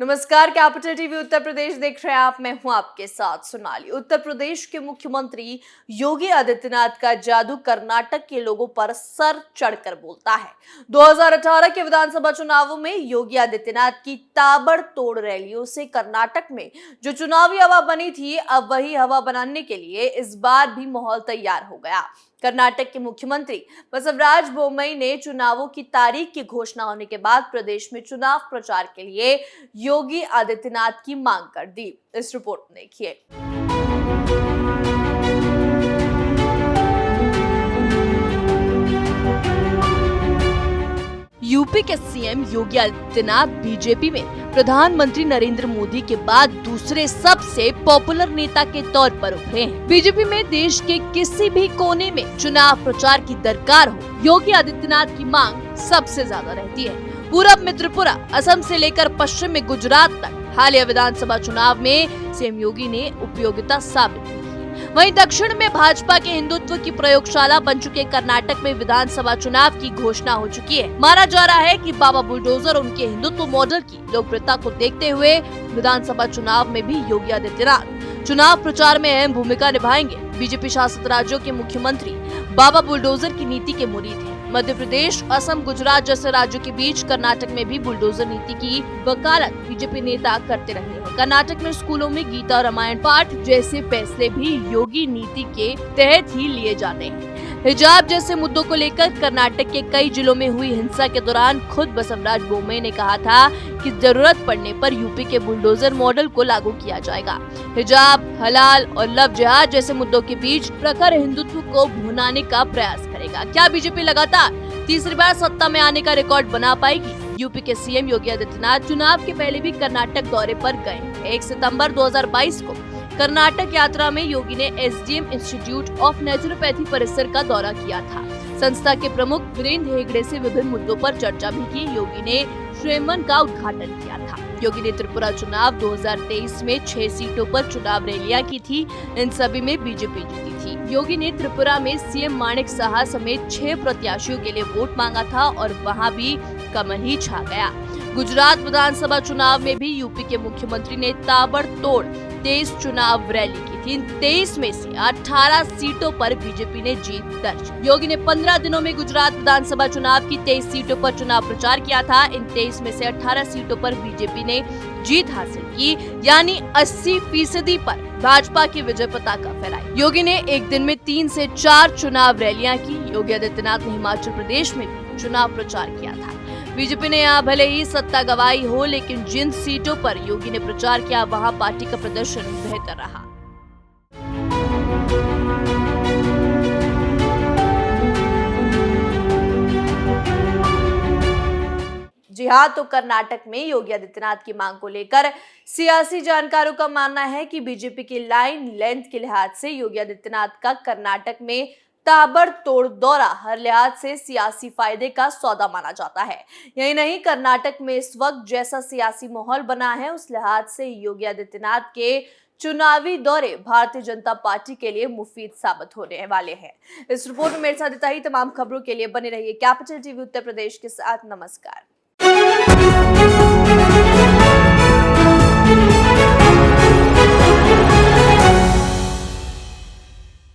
नमस्कार, capital TV Uttar Pradesh देख रहे हैं आप। मैं हूं आपके साथ सोनाली। उत्तर प्रदेश के मुख्यमंत्री योगी आदित्यनाथ का जादू कर्नाटक के लोगों पर सर चढ़कर बोलता है। 2018 के विधानसभा चुनावों में योगी आदित्यनाथ की ताबड़तोड़ रैलियों से कर्नाटक में जो चुनावी हवा बनी थी, अब वही हवा बनाने के लिए इस बार भी माहौल तैयार हो गया। कर्नाटक के मुख्यमंत्री बसवराज बोम्मई ने चुनावों की तारीख की घोषणा होने के बाद प्रदेश में चुनाव प्रचार के लिए योगी आदित्यनाथ की मांग कर दी। इस रिपोर्ट में देखिए। यूपी के सीएम योगी आदित्यनाथ बीजेपी में प्रधानमंत्री नरेंद्र मोदी के बाद दूसरे सबसे पॉपुलर नेता के तौर पर उभरे हैं। बीजेपी में देश के किसी भी कोने में चुनाव प्रचार की दरकार हो, योगी आदित्यनाथ की मांग सबसे ज्यादा रहती है। पूरब में त्रिपुरा, असम से लेकर पश्चिम में गुजरात तक हालिया विधानसभा चुनाव में सीएम योगी ने उपयोगिता साबित की। वहीं दक्षिण में भाजपा के हिंदुत्व की प्रयोगशाला बन चुके कर्नाटक में विधानसभा चुनाव की घोषणा हो चुकी है। माना जा रहा है कि बाबा बुलडोजर उनके हिंदुत्व मॉडल की लोकप्रियता को देखते हुए विधानसभा चुनाव में भी योगी आदित्यनाथ चुनाव प्रचार में अहम भूमिका निभाएंगे। बीजेपी शासित राज्यों के मुख्यमंत्री बाबा बुलडोजर की नीति के मुरीद हैं। मध्य प्रदेश, असम, गुजरात जैसे राज्यों के बीच कर्नाटक में भी बुलडोजर नीति की वकालत बीजेपी नेता करते रहे हैं। कर्नाटक में स्कूलों में गीता और रामायण पाठ जैसे फैसले भी योगी नीति के तहत ही लिए जाते हैं। हिजाब जैसे मुद्दों को लेकर कर्नाटक के कई जिलों में हुई हिंसा के दौरान खुद बसवराज बोम्मई ने कहा था कि जरूरत पड़ने पर यूपी के बुलडोजर मॉडल को लागू किया जाएगा। हिजाब, हलाल और लव जिहाद जैसे मुद्दों के बीच प्रखर हिंदुत्व को भुनाने का प्रयास करेगा। क्या बीजेपी लगातार तीसरी बार सत्ता में आने का रिकॉर्ड बना पाएगी? यूपी के सीएम योगी आदित्यनाथ चुनाव के पहले भी कर्नाटक दौरे पर गए। 1 सितंबर 2022 को कर्नाटक यात्रा में योगी ने एसडीएम इंस्टीट्यूट ऑफ नेचुरोपैथी परिसर का दौरा किया था। संस्था के प्रमुख वीरेंद्र हेगड़े से विभिन्न मुद्दों पर चर्चा भी की। योगी ने श्रेमन का उद्घाटन किया था। योगी ने त्रिपुरा चुनाव 2023 में 6 सीटों पर चुनाव रैलियां की थी। इन सभी में बीजेपी जीती थी। योगी ने त्रिपुरा में सीएम माणिक साहा समेत 6 प्रत्याशियों के लिए वोट मांगा था और वहां भी कमल ही छा गया। गुजरात विधानसभा चुनाव में भी यूपी के मुख्यमंत्री ने ताबड़तोड़ 23 चुनाव रैली की थी। 23 में से 18 सीटों पर बीजेपी ने जीत दर्ज। योगी ने 15 दिनों में गुजरात विधानसभा चुनाव की 23 सीटों पर चुनाव प्रचार किया था। इन 23 में से 18 सीटों पर बीजेपी ने जीत हासिल की, यानी 80% पर भाजपा की विजय पताका फहराई। योगी ने एक दिन में 3 से 4 चुनाव रैलियां की। योगी आदित्यनाथ ने हिमाचल प्रदेश में भी चुनाव प्रचार किया था। बीजेपी ने यहाँ भले ही सत्ता गंवाई हो, लेकिन जिन सीटों पर योगी ने प्रचार किया वहाँ पार्टी का प्रदर्शन बेहतर रहा। जी हाँ, तो कर्नाटक में योगी आदित्यनाथ की मांग को लेकर सियासी जानकारों का मानना है कि बीजेपी की लाइन लेंथ के लिहाज से योगी आदित्यनाथ का कर्नाटक में ताबड़तोड़ दौरा हर लिहाज से सियासी फायदे का सौदा माना जाता है। यही नहीं, कर्नाटक में इस वक्त जैसा सियासी माहौल बना है, उस लिहाज से योगी आदित्यनाथ के चुनावी दौरे भारतीय जनता पार्टी के लिए मुफीद साबित होने वाले हैं। इस रिपोर्ट में मेरे साथ इतना ही। तमाम खबरों के लिए बने रहिए कैपिटल टीवी उत्तर प्रदेश के साथ। नमस्कार।